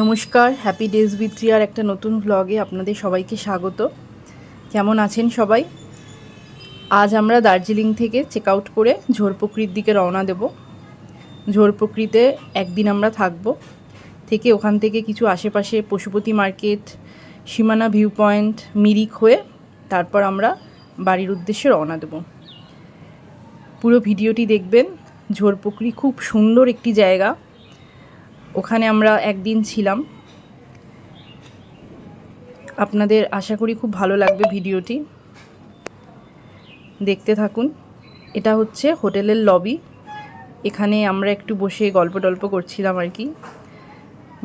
নমস্কার, happy days with রিয়ার একটা নতুন ভ্লগে আপনাদের সবাইকে স্বাগত। কেমন আছেন সবাই? আজ আমরা দার্জিলিং থেকে চেক আউট করে ঝোরপোখরির দিকে রওনা দেব। ঝোরপোখরিতে একদিন আমরা থাকব, থেকে ওখান থেকে কিছু আশেপাশে পশুপতি মার্কেট, সীমানা ভিউ পয়েন্ট, মিরিক হয়ে তারপর আমরা বাড়ির উদ্দেশ্যে রওনা দেব। পুরো ভিডিওটি দেখবেন। ঝোরপোখরি খুব সুন্দর একটি জায়গা, ওখানে আমরা একদিন ছিলাম। আপনাদের আশা করি খুব ভালো লাগবে ভিডিওটি, দেখতে থাকুন। এটা হচ্ছে হোটেলের লবি, এখানে আমরা একটু বসে গল্প টল্প করছিলাম আর কি,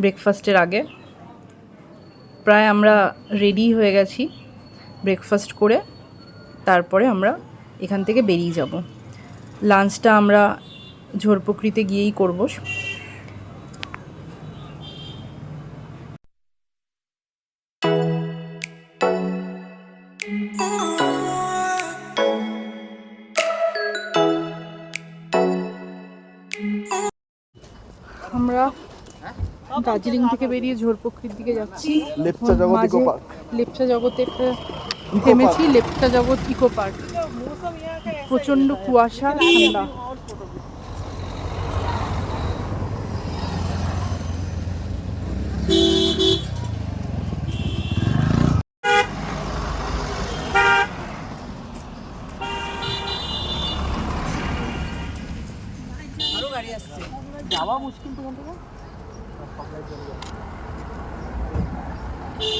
ব্রেকফাস্টের আগে। প্রায় আমরা রেডি হয়ে গেছি, ব্রেকফাস্ট করে তারপরে আমরা এখান থেকে বেরিয়ে যাব। লাঞ্চটা আমরা ঝোরপোখরিতে গিয়েই করব। আমরা দার্জিলিং থেকে বেরিয়ে ঝোরপোখরির দিকে যাচ্ছি। লেপচা জগতে থেমেছি, লেপচা জগৎ ইকো পার্ক। প্রচণ্ড কুয়াশা, ঠান্ডা।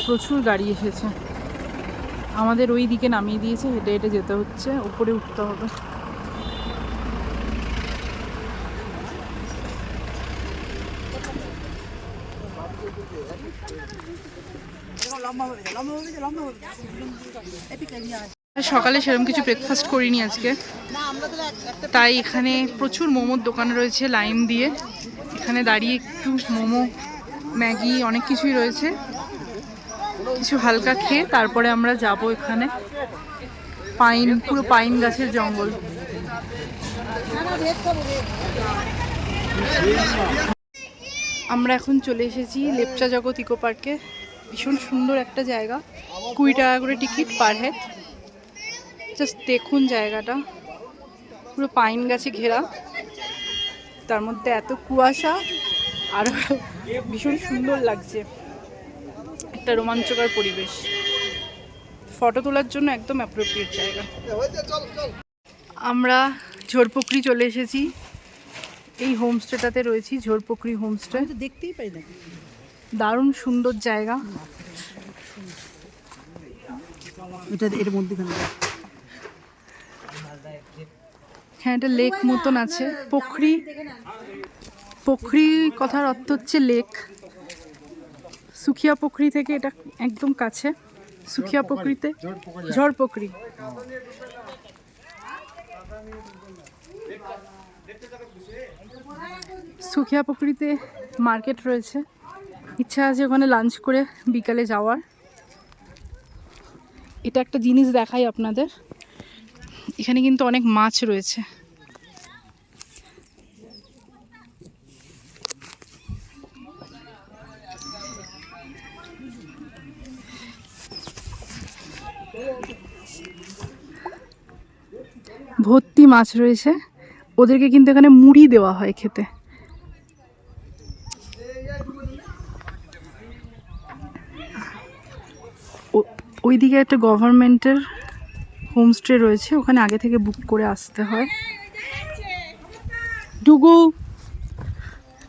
প্রচুর গাড়ি এসেছে, আমাদের ওই দিকে নামিয়ে দিয়েছে, হেঁটে হেঁটে যেতে হচ্ছে, উপরে উঠতে হবে। সকালে সেরকম কিছু ব্রেকফাস্ট করিনি আজকে, তাই এখানে প্রচুর মোমোর দোকান রয়েছে লাইন দিয়ে। এখানে দাঁড়িয়ে একটু মোমো, ম্যাগি, অনেক কিছুই রয়েছে, কিছু হালকা খেয়ে তারপরে আমরা যাব। এখানে পাইন, পুরো পাইন গাছের জঙ্গল। আমরা এখন চলে এসেছি লেপচা জগৎ ইকো পার্কে। ভীষণ সুন্দর একটা জায়গা, 20 টাকা করে টিকিট পার হেড। জাস্ট দেখুন জায়গাটা, পুরো পাইন গাছে ঘেরা, তার মধ্যে এত কুয়াশা, আর ভীষণ সুন্দর লাগছে, একটা রোমাঞ্চকর পরিবেশ। ফটো তোলার জন্য একদম অ্যাপ্রোপ্রিয়েট জায়গা। আমরা ঝোরপোখরি চলে এসেছি, এই হোমস্টেটাতে রয়েছি, ঝোরপোখরি হোমস্টে। দেখতেই পাই না, দারুণ সুন্দর জায়গা। এর মধ্যে হ্যাঁ, এটা লেক মতন আছে। পোখরি, পোখরি কথার অর্থ হচ্ছে লেক। সুখিয়া পোখরি থেকে এটা একদম কাছে। সুখিয়া পোখরিতে ঝড়পোখরি। সুখিয়া পোখরিতে মার্কেট রয়েছে, ইচ্ছা আছে ওখানে লাঞ্চ করে বিকালে যাওয়ার। এটা একটা জিনিস দেখাই আপনাদের, এখানে কিন্তু অনেক মাছ রয়েছে। ভর্তি মাছ রয়েছে, ওদেরকে কিন্তু এখানে মুড়ি দেওয়া হয় খেতে। ওইদিকে একটা গভর্নমেন্টের হোমস্টে রয়েছে, ওখানে আগে থেকে বুক করে আসতে হয়। ডুগু,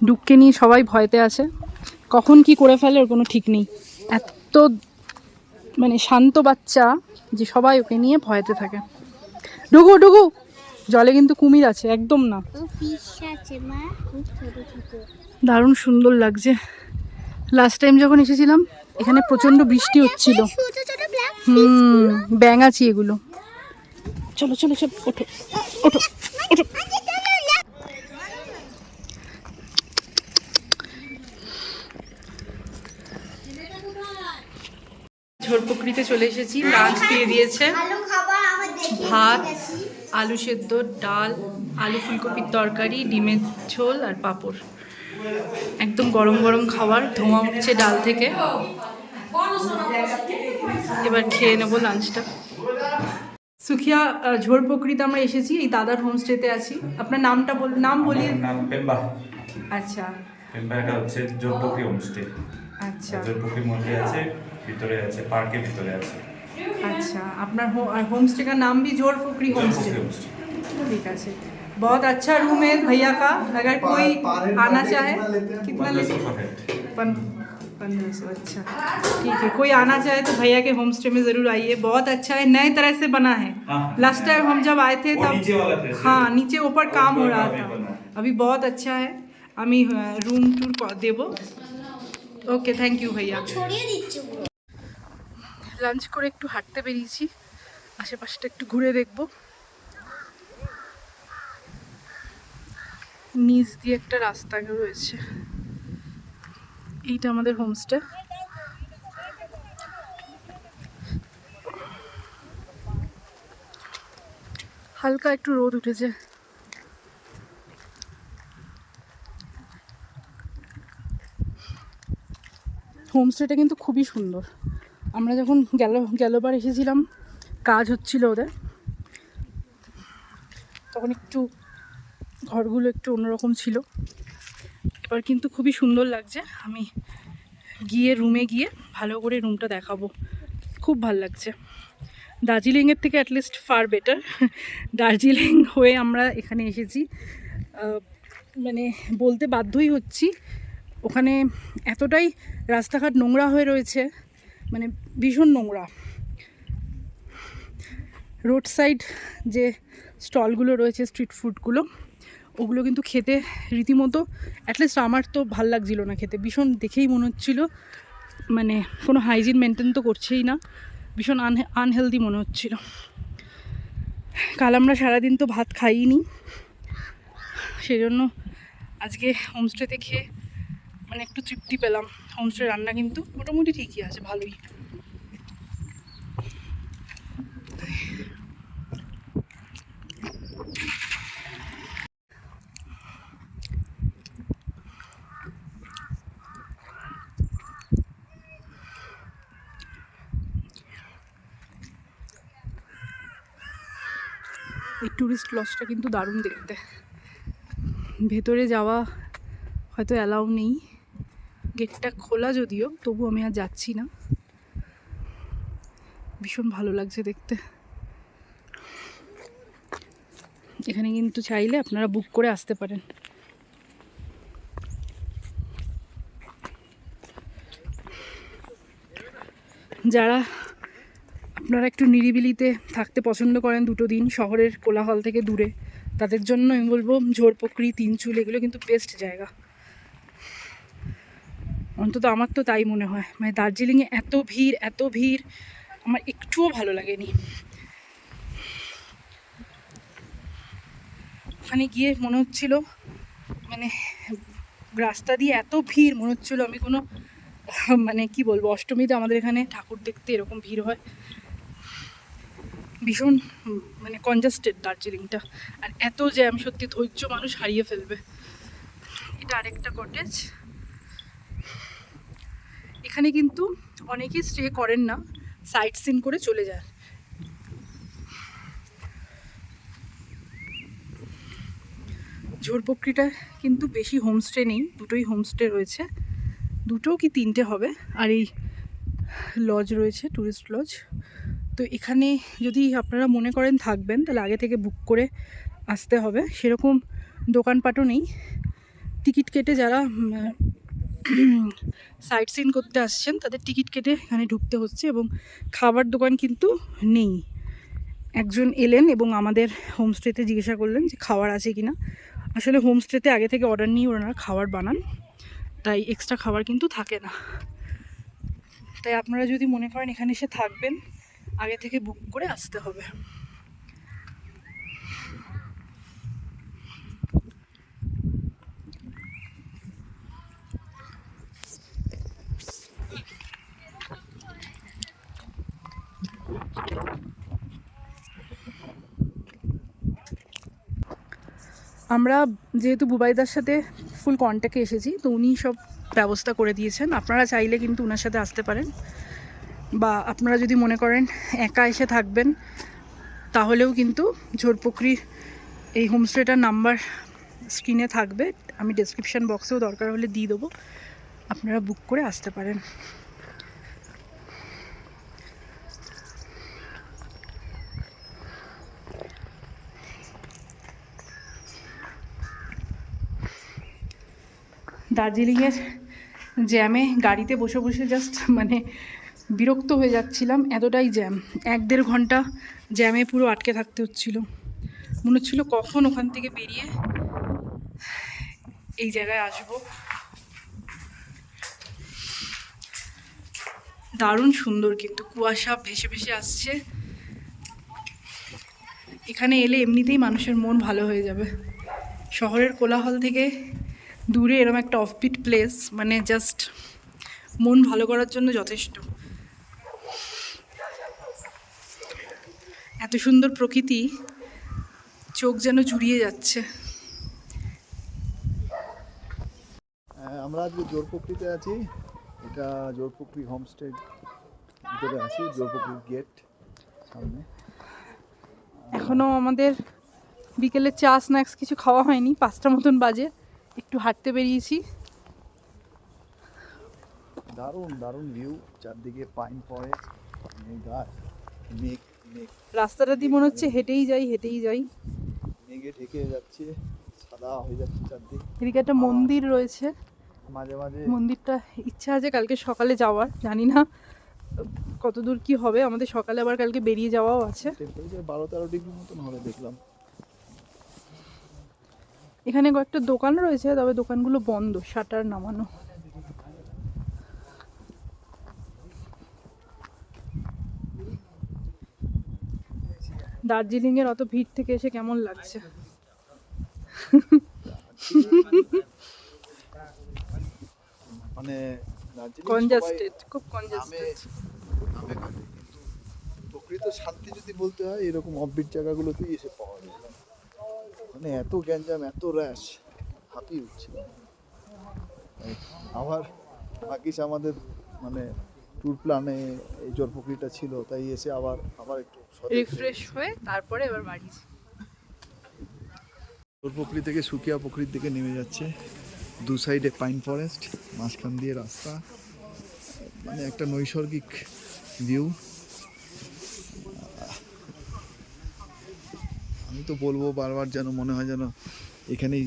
ডুগকে নিয়ে সবাই ভয়তে আছে, কখন কি করে ফেলে ওর কোনো ঠিক নেই। এত মানে শান্ত বাচ্চা যে সবাই ওকে নিয়ে ভয়তে থাকে। ডুগু ডুগু, জলে কিন্তু কুমির আছে, একদম না। দারুণ সুন্দর লাগছে। লাস্ট টাইম যখন এসেছিলাম এখানে প্রচন্ড বৃষ্টি হচ্ছিল। ব্যাঙাচি এগুলো। চলো চলো চলো, ওঠো ওঠো ওঠো। ঝোরপোখরিতে চলে এসেছি, লাঞ্চ দিয়ে দিয়েছে। ভাত, আলু সেদ্ধ, ডাল, আলু ফুলকপির তরকারি, ডিমের ঝোল আর পাঁপড়। একদম গরম গরম খাবার, ধোঁয়া উঠছে ডাল থেকে। এবার খেয়ে নেবো লাঞ্চটা। সুখিয়া ঝোরপোখরিতে আমরা এসেছি, এই দাদার হোমস্টেতে আছি। আপনার নামটা নাম বলি। নাম পেম্বা। আচ্ছা, পেম্বা এটা হচ্ছে ঝোরপোখরি হোমস্টে। আচ্ছা ঝোরপোখরি মধ্যে আছে, ভিতরে আছে, পার্কের ভিতরে আছে। अच्छा, अपना होमस्टे का नाम भी ঝোরপোখরি होमस्टे। ठीक है, बहुत अच्छा रूम है भैया का। अगर कोई आना चाहे, कितना लेते हैं? 1500। अच्छा ठीक है, कोई आना चाहे तो भैया के होमस्टे में ज़रूर आइए, बहुत अच्छा है, नए तरह से बना है। लास्ट टाइम हम जब आए थे तब हाँ नीचे ऊपर काम हो रहा था, अभी बहुत अच्छा है। আমি রুম ট্যুর দেব। ওকে, থ্যাংক ইউ ভাইয়া। লাঞ্চ করে একটু হাঁটতে বেরিয়েছি, আশেপাশটা একটু ঘুরে দেখব। নিচ দিয়ে একটা রাস্তা রয়েছে, এইটা আমাদের হোমস্টে। হালকা একটু রোদ উঠেছে। হোমস্টেটা কিন্তু খুবই সুন্দর। আমরা যখন গেলবার এসেছিলাম, কাজ হচ্ছিল ওদের, তখন একটু ঘরগুলো একটু অন্যরকম ছিল। এবার কিন্তু খুবই সুন্দর লাগছে। আমি গিয়ে রুমে গিয়ে ভালো করে রুমটা দেখাবো। খুব ভাল লাগছে। দার্জিলিংয়ের থেকে অ্যাটলিস্ট ফার বেটার। দার্জিলিং হয়ে আমরা এখানে এসেছি, মানে বলতে বাধ্যই হচ্ছি। ওখানে এতটাই রাস্তাঘাট নোংরা হয়ে রয়েছে, মানে ভীষণ নোংরা। রোড সাইড যে স্টলগুলো রয়েছে, স্ট্রিট ফুডগুলো, ওগুলো কিন্তু খেতে রীতিমতো, অ্যাটলিস্ট আমার তো ভাল লাগছিল না খেতে। ভীষণ দেখেই মনে হচ্ছিলো মানে কোনো হাইজিন মেনটেন তো করছেই না, ভীষণ আনহেলদি মনে হচ্ছিল। কাল আমরা সারাদিন তো ভাত খাইনি, সেই জন্য আজকে হোমস্টেতে খেয়ে মানে একটু তৃপ্তি পেলাম। হোমস্টে রান্না কিন্তু মোটামুটি ঠিকই আছে, ভালোই। এই ট্যুরিস্ট লজটা কিন্তু দারুণ দেখতে। ভেতরে যাওয়া হয়তো অ্যালাউ নেই, গেটটা খোলা যদিও, তবু আমি আর যাচ্ছি না। ভীষণ ভালো লাগছে দেখতে। এখানে কিন্তু চাইলে আপনারা বুক করে আসতে পারেন। যারা আপনারা একটু নিরিবিলিতে থাকতে পছন্দ করেন দুটো দিন, শহরের কোলাহল থেকে দূরে, তাদের জন্য আমি বলবো ঝোরপোখরি, তিনচুল এগুলো কিন্তু বেস্ট জায়গা। অন্তত আমার তো তাই মনে হয়। মানে দার্জিলিংয়ে এত ভিড় আমার একটুও ভালো লাগেনি। ওখানে গিয়ে মনে হচ্ছিল মানে রাস্তা দিয়ে এত ভিড়, মনে হচ্ছিলো আমি কোনো মানে কি বলবো, অষ্টমীতে আমাদের এখানে ঠাকুর দেখতে এরকম ভিড় হয়। ভীষণ মানে কনজাস্টেড দার্জিলিংটা, আর এত জ্যাম, সত্যি ধৈর্য মানুষ হারিয়ে ফেলবে। এটা আরেকটা কটেজ। এখানে কিন্তু অনেকেই স্টে করেন না, সাইট সিন করে চলে যায়। ঝোরপোখরিটা কিন্তু বেশি হোমস্টে নেই, দুটোই হোমস্টে রয়েছে, দুটো কি তিনটে হবে। আর এই লজ রয়েছে, ট্যুরিস্ট লজ। তো এখানে যদি আপনারা মনে করেন থাকবেন, তাহলে আগে থেকে বুক করে আসতে হবে। সেরকম দোকানপাটও নেই। টিকিট কেটে যারা সাইট সিন করতে আসছেন তাদের টিকিট কেটে এখানে ঢুকতে হচ্ছে, এবং খাবার দোকান কিন্তু নেই। একজন এলেন এবং আমাদের হোমস্টেতে জিজ্ঞাসা করলেন যে খাবার আছে কিনা। আসলে হোমস্টেতে আগে থেকে অর্ডার নিয়ে ওনারা খাবার বানান, তাই এক্সট্রা খাবার কিন্তু থাকে না। তাই আপনারা যদি মনে করেন এখানে এসে থাকবেন, আগে থেকে বুক করে আসতে হবে। আমরা যেহেতু বুবাইদার সাথে ফুল কন্ট্যাক্টে এসেছি, তো উনি সব ব্যবস্থা করে দিয়েছেন। আপনারা চাইলে কিন্তু ওনার সাথে আসতে পারেন, বা আপনারা যদি মনে করেন একা এসে থাকবেন তাহলেও কিন্তু ঝোরপোখরির এই হোমস্টেটার নাম্বার স্ক্রিনে থাকবে, আমি ডেসক্রিপশান বক্সেও দরকার হলে দিয়ে দেবো, আপনারা বুক করে আসতে পারেন। দার্জিলিংয়ের জ্যামে গাড়িতে বসে বসে জাস্ট মানে বিরক্ত হয়ে যাচ্ছিলাম, এতটাই জ্যাম। 1-1.5 ঘন্টা জ্যামে পুরো আটকে থাকতে হচ্ছিল। মনে হচ্ছিল কখন ওখান থেকে বেরিয়ে এই জায়গায় আসবো। দারুণ সুন্দর, কিন্তু কুয়াশা ভেসে ভেসে আসছে। এখানে এলে এমনিতেই মানুষের মন ভালো হয়ে যাবে। শহরের কোলাহল থেকে দূরে এরকম একটা অফবিট প্লেস মানে জাস্ট মন ভালো করার জন্য যথেষ্ট। এত সুন্দর প্রকৃতি, চোখ যেন জুড়িয়ে যাচ্ছে। আমরা আজকে জোরপোখরিতে আছি। এটা জোরপোখরি হোমস্টে ভিতরে আছি, জোরপোখরির গেট সামনে। এখনো আমাদের বিকেলে চা স্ন্যাক্স কিছু খাওয়া হয়নি, 5টা মতন বাজে। একটু হাঁটতে বেরিয়েছি। দারুণ দারুণ ভিউ, চারদিকে পাইন ফরেস্ট, গাছ, মেঘ মেঘ রাস্তাটা দিয়ে মনে হচ্ছে হেঁটেই যাই। মেঘে ঢেকে যাচ্ছে, সাদা হয়ে যাচ্ছে চারদিক। এদিকে একটা মন্দির রয়েছে, মাঝে মাঝে মন্দিরটা ইচ্ছা আছে কালকে সকালে যাওয়ার, জানি না কতদূর কি হবে। আমাদের সকালে আবার কালকে বেরিয়ে যাওয়াও আছে। টেম্পারেচার 12-13 ডিগ্রি মতন হবে দেখলাম। এখানে কয়েকটা দোকান রয়েছে, তবে দোকানগুলো বন্ধ, শাটার নামানো। দার্জিলিংয়ের অত ভিড় থেকে এসে কেমন লাগছে? মানে দার্জিলিং কনজাস্টেড, খুব নামে কনজাস্টেড। নামে কাটে, কিন্তু প্রকৃত শান্তি যদি বলতে হয় এরকম অফবিট জায়গাগুলোতেই এসে পাওয়া যায়। মানে এত গ্যাঞ্জাম, এত র্যাশ, হাঁপিয়ে উঠছিল। আবার বাকি আমাদের মানে ট্যুর প্ল্যানে এই জোরপোখরিটা ছিল, তাই এসে আবার একটু রিফ্রেশ হয়ে তারপরে এবার বাড়ি। জোরপোখরি থেকে সুকিয়া পুকুরির দিকে নেমে যাচ্ছে। দু সাইডে পাইন ফরেস্ট, মাঝখান দিয়ে রাস্তা, মানে একটা নৈসর্গিক ভিউ। আমি তো বলবো বারবার, যেন মনে হয় যেন এখানেই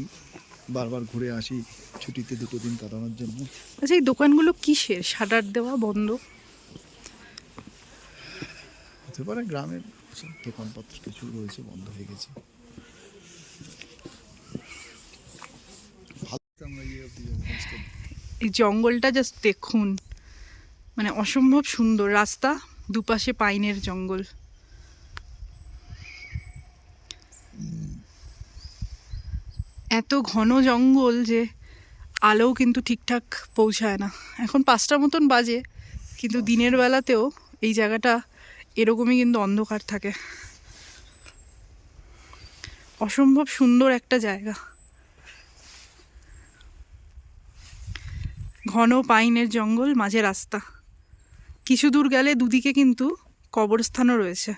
বারবার ঘুরে আসি ছুটিতে 2 দিন কাটানোর জন্য। আচ্ছা, এই দোকানগুলো কিসের শাটার দেওয়া বন্ধ? হতে পারে গ্রামের দোকানপত্র কিছু রয়েছে, বন্ধ হয়ে গেছে। এই জঙ্গলটা জাস্ট দেখুন, মানে অসম্ভব সুন্দর। রাস্তা দুপাশে পাইনের জঙ্গল। এত ঘন জঙ্গল যে আলোও কিন্তু ঠিকঠাক পৌঁছায় না। এখন 5টা মতন বাজে, কিন্তু দিনের বেলাতেও এই জায়গাটা এরকমই কিন্তু অন্ধকার থাকে। অসম্ভব সুন্দর একটা জায়গা, ঘন পাইনের জঙ্গল, মাঝে রাস্তা। কিছু দূর গেলে দুদিকে কিন্তু কবরস্থানও রয়েছে।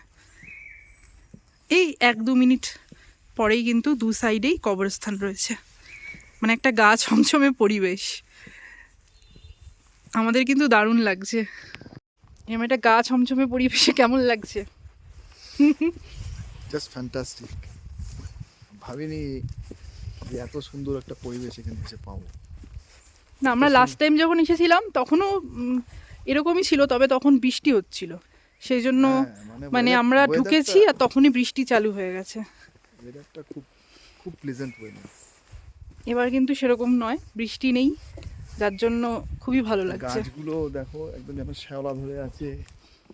এই 1-2 মিনিট পরেই কিন্তু দু সাইডেই কবরস্থান রয়েছে। মানে একটা গা ছমছমে পরিবেশ। আমাদের কিন্তু দারুণ লাগছে। এরকম একটা গা ছমছমে পরিবেশে কেমন লাগছে? Just fantastic. ভাবিনি যে এত সুন্দর একটা পরিবেশ এখানে এসে পাবো। না, আমরা লাস্ট টাইম যখন এসেছিলাম তখনও এরকমই ছিল, তবে তখন বৃষ্টি হচ্ছিল, সেই জন্য মানে আমরা ঢুকেছি আর তখনই বৃষ্টি চালু হয়ে গেছে। ওয়েদারটা খুব খুব প্লেজেন্ট ওয়েদার। এবার কিন্তু সেরকম নয়, বৃষ্টি নেই, যার জন্য খুবই ভালো লাগছে। গাছগুলো দেখো একদম যেন শ্যাওলা ধরে আছে,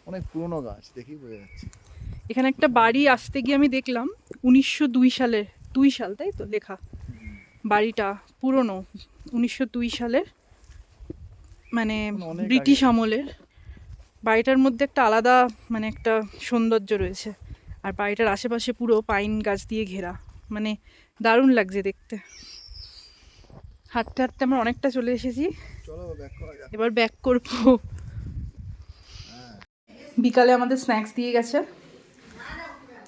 অনেক পুরনো গাছ, দেখেই বোঝা যাচ্ছে। এখানে একটা বাড়ি আসতে গিয়ে আমি দেখলাম 1902 সালের, 2 সাল তাই তো লেখা, বাড়িটা পুরনো 1902 সালের, মানে ব্রিটিশ আমলের। বাড়িটার মধ্যে একটা আলাদা মানে একটা সৌন্দর্য রয়েছে। আর বাড়িটার আশেপাশে পুরো পাইন গাছ দিয়ে ঘেরা, মানে দারুণ লাগছে দেখতে। হাঁটতে হাঁটতে আমরা অনেকটা চলে এসেছি, চলো ব্যাক করা যাক। এবার ব্যাক করবো। বিকালে আমাদের স্ন্যাক্স দিয়ে গেছে,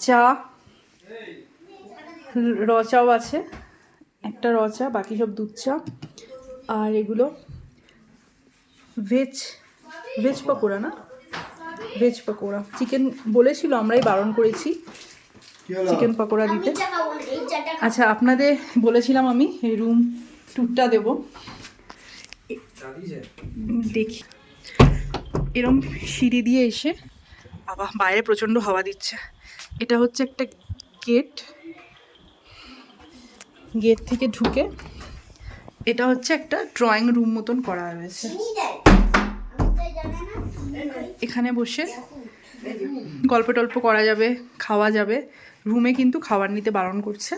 চা, র চাও আছে, একটা র চা, বাকি সব দুধ চা। আর এগুলো ভেজ ভেজ পকোড়া না, ভেজ পকোড়া। চিকেন বলেছিল, আমরাই বারণ করেছি চিকেন পকোড়া দিতে। আচ্ছা, আপনাদের বলেছিলাম আমি রুম ট্যুরটা দেব, দেখি। এরম সিঁড়ি দিয়ে এসে, বাবা বাইরে প্রচণ্ড হাওয়া দিচ্ছে। এটা হচ্ছে একটা গেট, গেট থেকে ঢুকে এটা হচ্ছে একটা ড্রয়িং রুম মতন করা হয়েছে। এখানে বসে গল্প টল্প করা যাবে, খাওয়া যাবে। রুমে কিন্তু খাবার নিতে বারণ করছে।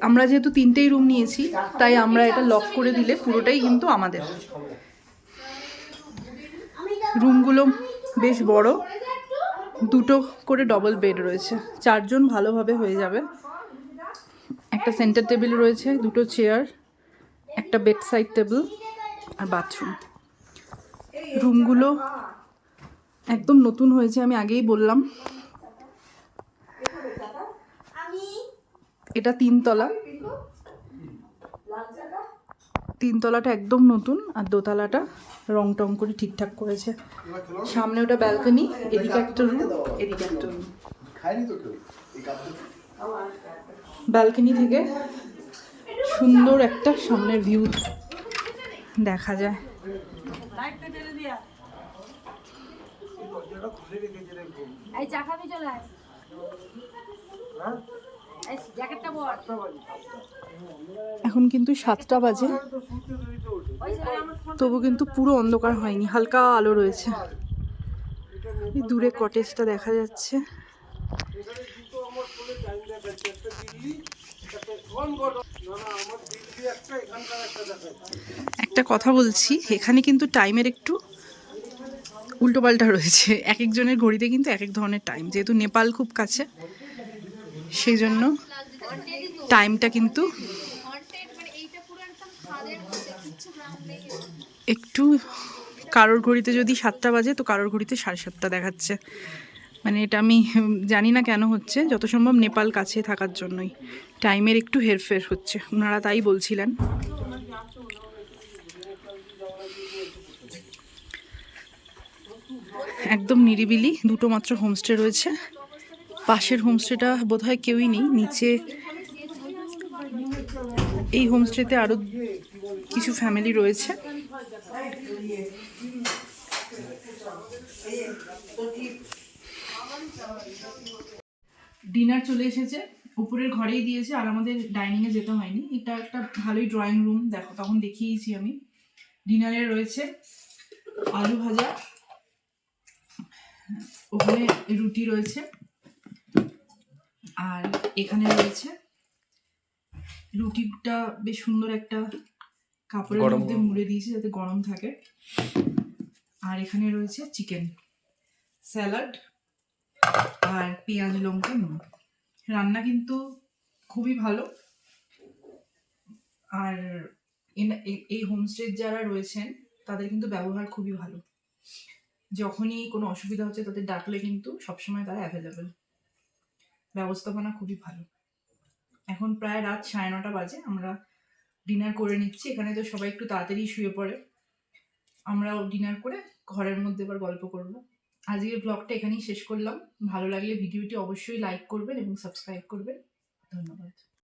আমরা যেহেতু 3টেই রুম নিয়েছি, তাই আমরা এটা লক করে দিলে পুরোটাই কিন্তু আমাদের। রুমগুলো বেশ বড়, 2টো করে ডবল বেড রয়েছে, 4 জন ভালোভাবে হয়ে যাবে। একটা সেন্টার টেবিল রয়েছে, 2টো চেয়ার, একটা বেড সাইড টেবিল আর বাথরুম। রুমগুলো একদম নতুন হয়েছে, আমি আগেই বললাম। এটা 3 তলা, 3 তলাটা একদম নতুন, আর 2 তলাটা রং টং করে ঠিকঠাক করেছে। সামনে ওটা ব্যালকনি, এদিকে একটা রুম, এদিকে একটা রুম। ব্যালকনি থেকে সুন্দর একটা সামনের ভিউ দেখা যায়। এখন কিন্তু 7টা বাজে, তবু কিন্তু পুরো অন্ধকার হয়নি, হালকা আলো রয়েছে। এই দূরে কটেজটা দেখা যাচ্ছে। একটা কথা বলছি, এখানে কিন্তু টাইমের একটু উল্টোপাল্টা রয়েছে। এক একজনের ঘড়িতে কিন্তু এক এক ধরনের টাইম, যেহেতু নেপাল খুব কাছে, সেই জন্য টাইমটা কিন্তু একটু, কারোর ঘড়িতে যদি 7টা বাজে তো কারোর ঘড়িতে 7:30 দেখাচ্ছে। মানে এটা আমি জানি না কেন হচ্ছে, যত সম্ভব নেপাল কাছে থাকার জন্যই টাইমের একটু হেরফের হচ্ছে, ওনারা তাই বলছিলেন। একদম নিরিবিলি, 2টো মাত্র হোমস্টে রয়েছে। পাশের হোমস্টেটা বোধহয় কেউই নেই, নিচে এই হোমস্টেতে আরও কিছু ফ্যামিলি রয়েছে। ডিনার চলে এসেছে, উপরের ঘরেই দিয়েছে, আর আমাদের ডাইনিংয়ে যেতে হয়নি। এটা একটা ভালোই ড্রয়িং রুম, দেখো তখন দেখিয়েছি আমি। ডিনারে রয়েছে আলু ভাজা, ওখানে রুটি রয়েছে, আর এখানে রয়েছে রুটিটা বেশ সুন্দর একটা কাপড়ের মধ্যে মুড়ে দিয়েছে যাতে গরম থাকে। আর এখানে রয়েছে চিকেন, স্যালাড আর পেঁয়াজ লঙ্কা নুন। রান্না কিন্তু খুবই ভালো। আর এই হোমস্টে যারা রয়েছেন তাদের কিন্তু ব্যবহার খুবই ভালো। যখনই কোনো অসুবিধা হচ্ছে তাদের ডাকলে কিন্তু সবসময় তারা অ্যাভেলেবেল। ব্যবস্থাপনা খুবই ভালো। এখন প্রায় রাত 9:30 বাজে, আমরা ডিনার করে নিচ্ছি। এখানে তো সবাই একটু তাড়াতাড়ি শুয়ে পড়ে, আমরাও ডিনার করে ঘরের মধ্যে এবার গল্প করব। আজকের ব্লগটা এখানেই শেষ করলাম। ভালো লাগলে ভিডিওটি অবশ্যই লাইক করবেন এবং সাবস্ক্রাইব করবেন। ধন্যবাদ।